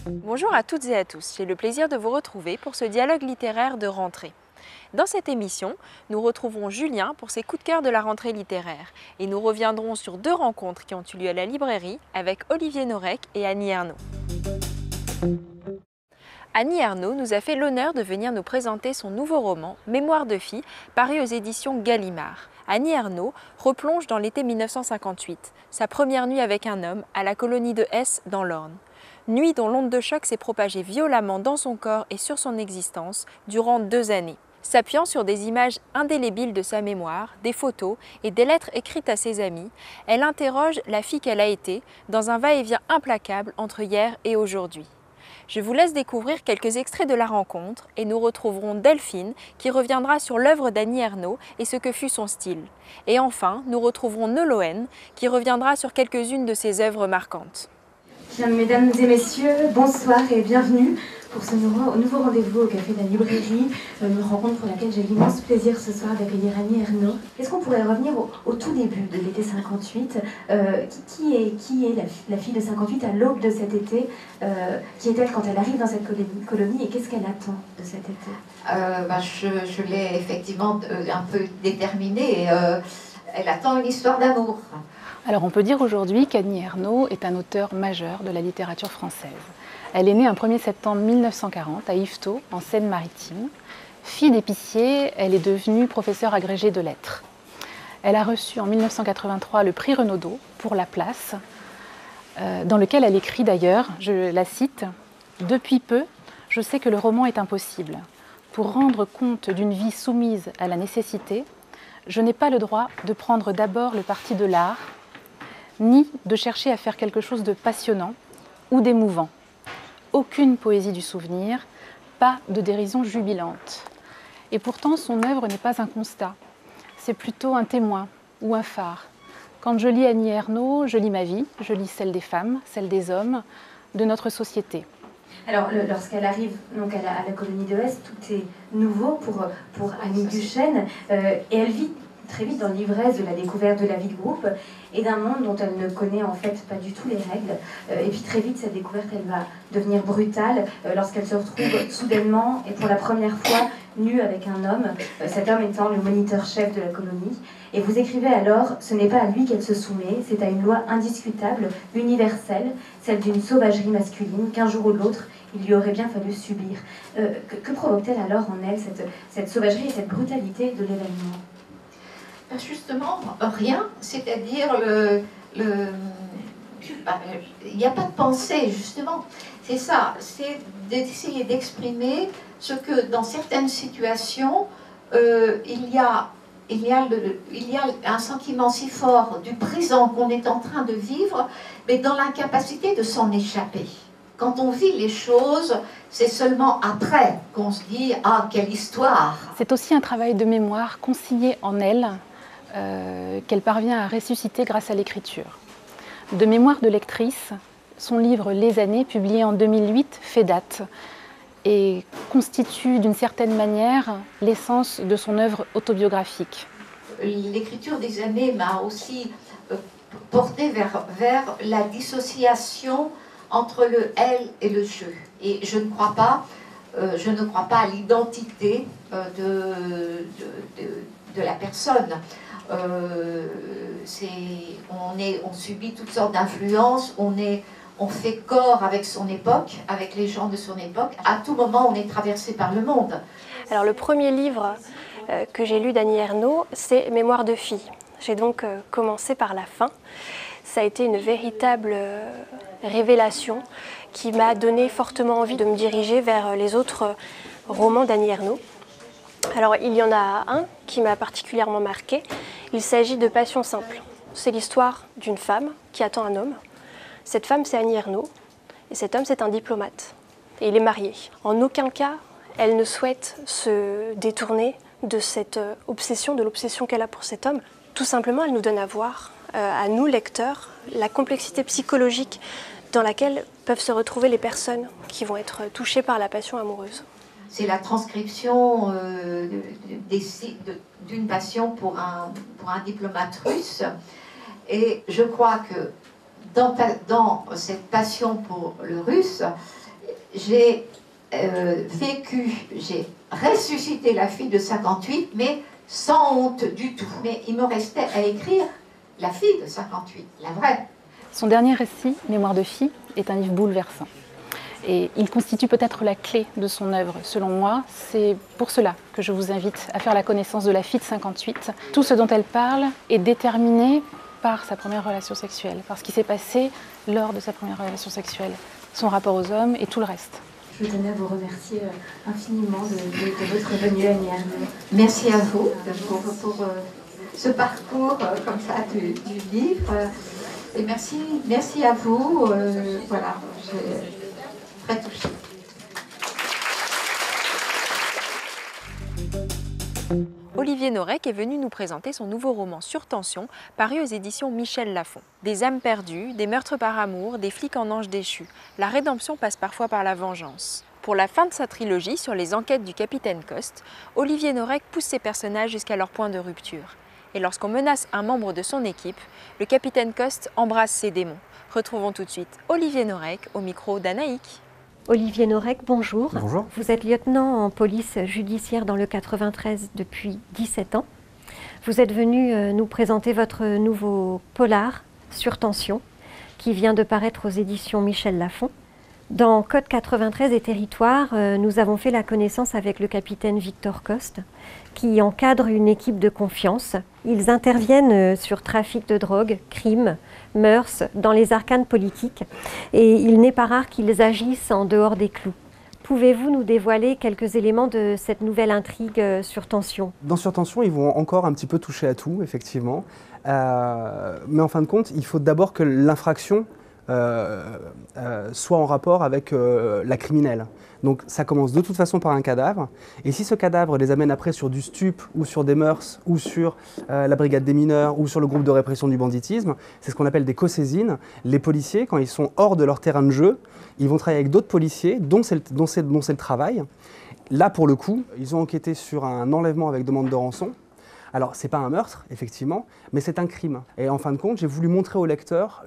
Bonjour à toutes et à tous, j'ai le plaisir de vous retrouver pour ce dialogue littéraire de rentrée. Dans cette émission, nous retrouverons Julien pour ses coups de cœur de la rentrée littéraire et nous reviendrons sur deux rencontres qui ont eu lieu à la librairie avec Olivier Norek et Annie Ernaux. Annie Ernaux nous a fait l'honneur de venir nous présenter son nouveau roman, Mémoire de fille, paru aux éditions Gallimard. Annie Ernaux replonge dans l'été 1958, sa première nuit avec un homme à la colonie de Hesse dans l'Orne. Nuit dont l'onde de choc s'est propagée violemment dans son corps et sur son existence durant 2 années. S'appuyant sur des images indélébiles de sa mémoire, des photos et des lettres écrites à ses amis, elle interroge la fille qu'elle a été dans un va-et-vient implacable entre hier et aujourd'hui. Je vous laisse découvrir quelques extraits de la rencontre et nous retrouverons Delphine qui reviendra sur l'œuvre d'Annie Ernaux et ce que fut son style. Et enfin, nous retrouverons Noloen qui reviendra sur quelques-unes de ses œuvres marquantes. Bien, mesdames et messieurs, bonsoir et bienvenue pour ce nouveau rendez-vous au Café de la Librairie, une rencontre pour laquelle j'ai l'immense plaisir ce soir d'accueillir Annie Ernaux. Est-ce qu'on pourrait revenir au tout début de l'été 58 qui est la fille de 58 à l'aube de cet été qui est-elle quand elle arrive dans cette colonie et qu'est-ce qu'elle attend de cet été Je l'ai effectivement un peu déterminée. Elle attend une histoire d'amour. Alors on peut dire aujourd'hui qu'Annie Ernaux est un auteur majeur de la littérature française. Elle est née un 1er septembre 1940 à Yvetot, en Seine-Maritime. Fille d'épicier, elle est devenue professeure agrégée de lettres. Elle a reçu en 1983 le prix Renaudot pour La Place, dans lequel elle écrit d'ailleurs, je la cite, « Depuis peu, je sais que le roman est impossible. Pour rendre compte d'une vie soumise à la nécessité, je n'ai pas le droit de prendre d'abord le parti de l'art, ni de chercher à faire quelque chose de passionnant ou d'émouvant. Aucune poésie du souvenir, pas de dérision jubilante. Et pourtant, son œuvre n'est pas un constat, c'est plutôt un témoin ou un phare. Quand je lis Annie Ernaux, je lis ma vie, je lis celle des femmes, celle des hommes, de notre société. Alors, lorsqu'elle arrive donc, à la colonie de Hesse, tout est nouveau pour Annie Duchesne, et elle vit très vite dans l'ivresse de la découverte de la vie de groupe et d'un monde dont elle ne connaît en fait pas du tout les règles. Et puis très vite, cette découverte, elle va devenir brutale lorsqu'elle se retrouve soudainement et pour la première fois nue avec un homme, cet homme étant le moniteur-chef de la colonie. Et vous écrivez alors, ce n'est pas à lui qu'elle se soumet, c'est à une loi indiscutable, universelle, celle d'une sauvagerie masculine qu'un jour ou l'autre, il lui aurait bien fallu subir. Que provoque-t-elle alors en elle, cette sauvagerie et cette brutalité de l'événement ? Justement, rien, c'est-à-dire il n'y a pas de pensée, justement. C'est ça, c'est d'essayer d'exprimer ce que dans certaines situations, il y a un sentiment si fort du présent qu'on est en train de vivre, mais dans l'incapacité de s'en échapper. Quand on vit les choses, c'est seulement après qu'on se dit « Ah, quelle histoire !» C'est aussi un travail de mémoire consigné en elle, qu'elle parvient à ressusciter grâce à l'écriture. De mémoire de lectrice, son livre « Les années », publié en 2008, fait date et constitue d'une certaine manière l'essence de son œuvre autobiographique. L'écriture des années m'a aussi porté vers la dissociation entre le « elle » et le « je ». Et je ne crois pas à l'identité de la personne. On subit toutes sortes d'influences, on fait corps avec son époque, avec les gens de son époque. À tout moment, on est traversé par le monde. Alors le premier livre que j'ai lu d'Annie Ernaux, c'est Mémoire de fille. J'ai donc commencé par la fin. Ça a été une véritable révélation qui m'a donné fortement envie de me diriger vers les autres romans d'Annie Ernaux. Alors il y en a un qui m'a particulièrement marqué. Il s'agit de Passion simple. C'est l'histoire d'une femme qui attend un homme. Cette femme, c'est Annie Ernaux, et cet homme, c'est un diplomate. Et il est marié. En aucun cas, elle ne souhaite se détourner de cette obsession, de l'obsession qu'elle a pour cet homme. Tout simplement, elle nous donne à voir, à nous lecteurs, la complexité psychologique dans laquelle peuvent se retrouver les personnes qui vont être touchées par la passion amoureuse. C'est la transcription d'une passion pour un diplomate russe. Et je crois que dans cette passion pour le russe, j'ai j'ai ressuscité la fille de 58, mais sans honte du tout. Mais il me restait à écrire la fille de 58, la vraie. Son dernier récit, Mémoire de fille, est un livre bouleversant. Et il constitue peut-être la clé de son œuvre, selon moi. C'est pour cela que je vous invite à faire la connaissance de la fille de 58. Tout ce dont elle parle est déterminé par sa première relation sexuelle, par ce qui s'est passé lors de sa première relation sexuelle, son rapport aux hommes et tout le reste. Je tenais à vous remercier infiniment de votre venue, Annie Ernaux. Merci à vous pour ce parcours comme ça du livre. Et merci à vous. Voilà, je suis très touchée. Olivier Norek est venu nous présenter son nouveau roman Sur tension, paru aux éditions Michel Lafon. Des âmes perdues, des meurtres par amour, des flics en anges déchus. La rédemption passe parfois par la vengeance. Pour la fin de sa trilogie sur les enquêtes du capitaine Coste, Olivier Norek pousse ses personnages jusqu'à leur point de rupture. Et lorsqu'on menace un membre de son équipe, le capitaine Coste embrasse ses démons. Retrouvons tout de suite Olivier Norek au micro d'Anaïk. Olivier Norek, bonjour. Bonjour. Vous êtes lieutenant en police judiciaire dans le 93 depuis 17 ans. Vous êtes venu nous présenter votre nouveau polar, Sur tension, qui vient de paraître aux éditions Michel Lafon. Dans Code 93 et Territoire, nous avons fait la connaissance avec le capitaine Victor Coste, qui encadre une équipe de confiance. Ils interviennent sur trafic de drogue, crimes, mœurs, dans les arcanes politiques, et il n'est pas rare qu'ils agissent en dehors des clous. Pouvez-vous nous dévoiler quelques éléments de cette nouvelle intrigue Sur tension? Dans Sur tension, ils vont encore un petit peu toucher à tout, effectivement. Mais en fin de compte, il faut d'abord que l'infraction soit en rapport avec la criminelle. Donc ça commence de toute façon par un cadavre, et si ce cadavre les amène après sur du stup, ou sur des mœurs, ou sur la brigade des mineurs, ou sur le groupe de répression du banditisme, c'est ce qu'on appelle des co-saisines. Les policiers, quand ils sont hors de leur terrain de jeu, ils vont travailler avec d'autres policiers, dont c'est le travail. Là, pour le coup, ils ont enquêté sur un enlèvement avec demande de rançon. Alors, ce n'est pas un meurtre, effectivement, mais c'est un crime. Et en fin de compte, j'ai voulu montrer au lecteur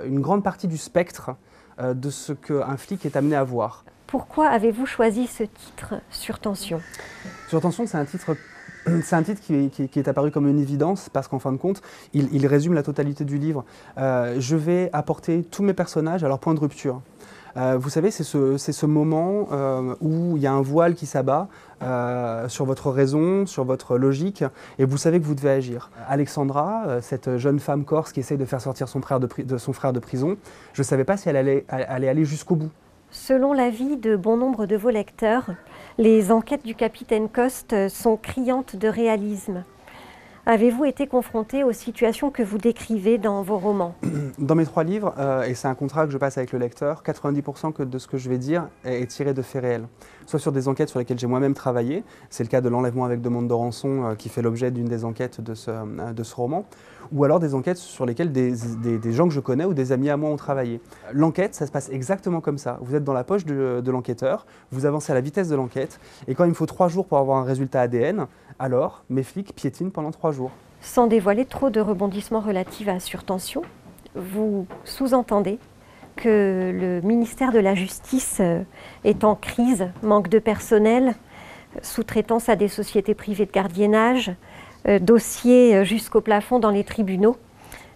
une grande partie du spectre de ce qu'un flic est amené à voir. Pourquoi avez-vous choisi ce titre, Sur tension? Sur tension, c'est un titre qui est apparu comme une évidence parce qu'en fin de compte, il résume la totalité du livre. Je vais apporter tous mes personnages à leur point de rupture. Vous savez, c'est ce moment où il y a un voile qui s'abat sur votre raison, sur votre logique, et vous savez que vous devez agir. Alexandra, cette jeune femme corse qui essaye de faire sortir son frère de prison, je ne savais pas si elle allait aller jusqu'au bout. Selon l'avis de bon nombre de vos lecteurs, les enquêtes du capitaine Coste sont criantes de réalisme. Avez-vous été confronté aux situations que vous décrivez dans vos romans? Dans mes 3 livres, et c'est un contrat que je passe avec le lecteur, 90% de ce que je vais dire est tiré de faits réels. Soit sur des enquêtes sur lesquelles j'ai moi-même travaillé, c'est le cas de l'enlèvement avec demande de rançon qui fait l'objet d'une des enquêtes de ce roman, ou alors des enquêtes sur lesquelles des gens que je connais ou des amis à moi ont travaillé. L'enquête, ça se passe exactement comme ça. Vous êtes dans la poche de l'enquêteur, vous avancez à la vitesse de l'enquête, et quand il me faut 3 jours pour avoir un résultat ADN, alors mes flics piétinent pendant 3 jours. Sans dévoiler trop de rebondissements relatifs à Sur tension, vous sous-entendez que le ministère de la Justice est en crise, manque de personnel, sous-traitance à des sociétés privées de gardiennage, dossiers jusqu'au plafond dans les tribunaux.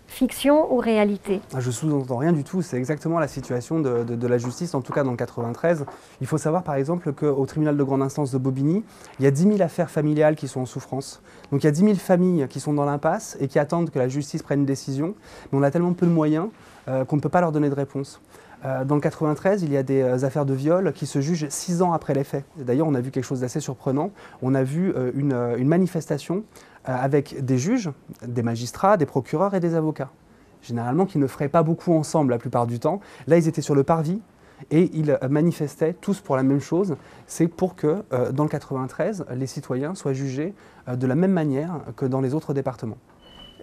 Fiction ou réalité? Je sous-entends rien du tout, c'est exactement la situation de la justice, en tout cas dans le 93. Il faut savoir par exemple qu'au tribunal de grande instance de Bobigny, il y a 10 000 affaires familiales qui sont en souffrance. Donc il y a 10 000 familles qui sont dans l'impasse et qui attendent que la justice prenne une décision, mais on a tellement peu de moyens qu'on ne peut pas leur donner de réponse. Dans le 93, il y a des affaires de viol qui se jugent 6 ans après les faits. D'ailleurs, on a vu quelque chose d'assez surprenant. On a vu une manifestation avec des juges, des magistrats, des procureurs et des avocats. Généralement, qui ne feraient pas beaucoup ensemble la plupart du temps. Là, ils étaient sur le parvis et ils manifestaient tous pour la même chose. C'est pour que, dans le 93, les citoyens soient jugés de la même manière que dans les autres départements.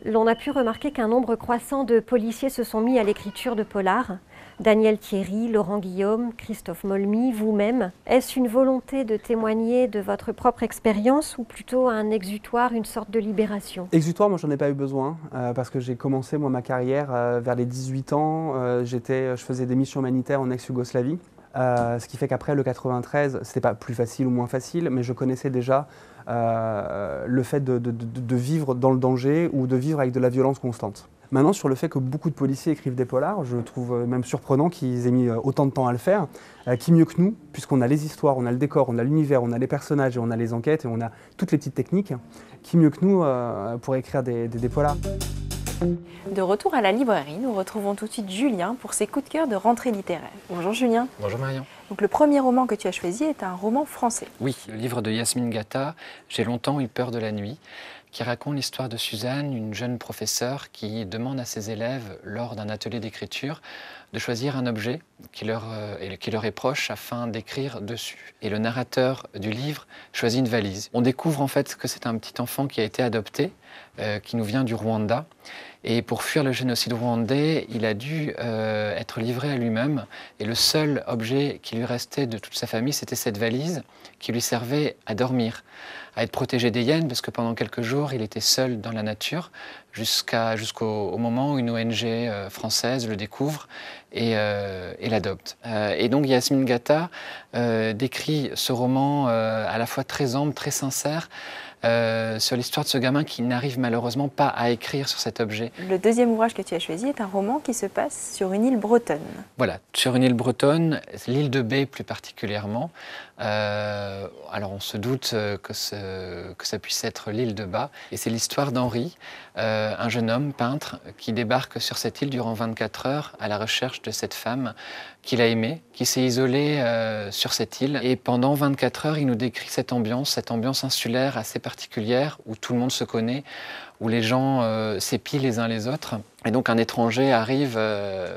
L'on a pu remarquer qu'un nombre croissant de policiers se sont mis à l'écriture de polars. Daniel Thierry, Laurent Guillaume, Christophe Molmy, vous-même. Est-ce une volonté de témoigner de votre propre expérience ou plutôt un exutoire, une sorte de libération? Exutoire, moi j'en ai pas eu besoin parce que j'ai commencé moi, ma carrière vers les 18 ans. Je faisais des missions humanitaires en ex-Yougoslavie. Ce qui fait qu'après le 93, c'était pas plus facile ou moins facile, mais je connaissais déjà le fait de vivre dans le danger ou de vivre avec de la violence constante. Maintenant, sur le fait que beaucoup de policiers écrivent des polars, je trouve même surprenant qu'ils aient mis autant de temps à le faire. Qui mieux que nous, puisqu'on a les histoires, on a le décor, on a l'univers, on a les personnages et on a les enquêtes et on a toutes les petites techniques. Qui mieux que nous pour écrire des polars? De retour à la librairie, nous retrouvons tout de suite Julien pour ses coups de cœur de rentrée littéraire. Bonjour Julien. Bonjour Marion. Donc le premier roman que tu as choisi est un roman français. Oui, le livre de Yasmine Gata, J'ai longtemps eu peur de la nuit, qui raconte l'histoire de Suzanne, une jeune professeure qui demande à ses élèves, lors d'un atelier d'écriture, de choisir un objet qui leur est proche afin d'écrire dessus. Et le narrateur du livre choisit une valise. On découvre en fait que c'est un petit enfant qui a été adopté, qui nous vient du Rwanda. Et pour fuir le génocide rwandais, il a dû être livré à lui-même. Et le seul objet qui lui restait de toute sa famille, c'était cette valise qui lui servait à dormir, à être protégé des hyènes, parce que pendant quelques jours, il était seul dans la nature, jusqu'au moment où une ONG française le découvre et l'adopte. Et donc Yasmine Gata décrit ce roman à la fois très ample, très sincère, sur l'histoire de ce gamin qui n'arrive malheureusement pas à écrire sur cet objet. Le deuxième ouvrage que tu as choisi est un roman qui se passe sur une île bretonne. Voilà, sur une île bretonne, l'île de Bay plus particulièrement. Alors on se doute que ça puisse être l'île de Bas. Et c'est l'histoire d'Henri, un jeune homme peintre qui débarque sur cette île durant 24 heures à la recherche de cette femme qu'il a aimée, qui s'est isolée sur cette île. Et pendant 24 heures, il nous décrit cette ambiance insulaire assez particulière où tout le monde se connaît, où les gens s'épient les uns les autres. Et donc un étranger arrive,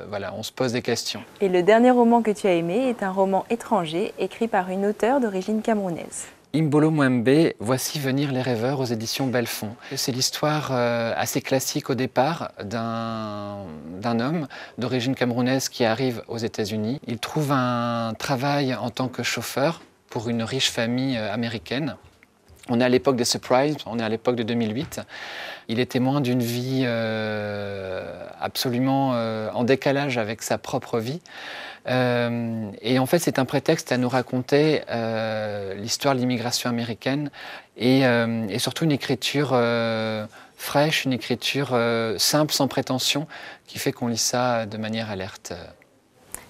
voilà, on se pose des questions. Et le dernier roman que tu as aimé est un roman étranger écrit par une auteure d'origine camerounaise. Imbolo Mwembe, Voici venir les rêveurs aux éditions Belfond. C'est l'histoire assez classique au départ d'un homme d'origine camerounaise qui arrive aux États-Unis. Il trouve un travail en tant que chauffeur pour une riche famille américaine. On est à l'époque des Surprises, on est à l'époque de 2008. Il est témoin d'une vie absolument en décalage avec sa propre vie. Et en fait, c'est un prétexte à nous raconter l'histoire de l'immigration américaine et surtout une écriture fraîche, une écriture simple, sans prétention, qui fait qu'on lit ça de manière alerte.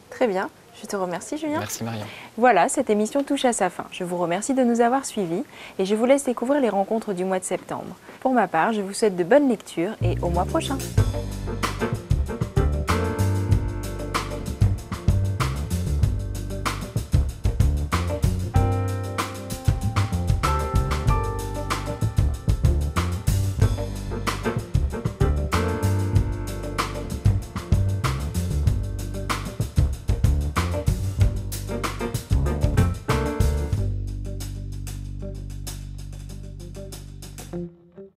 Très bien. Je te remercie Julien. Merci Marion. Voilà, cette émission touche à sa fin. Je vous remercie de nous avoir suivis et je vous laisse découvrir les rencontres du mois de septembre. Pour ma part, je vous souhaite de bonnes lectures et au mois prochain.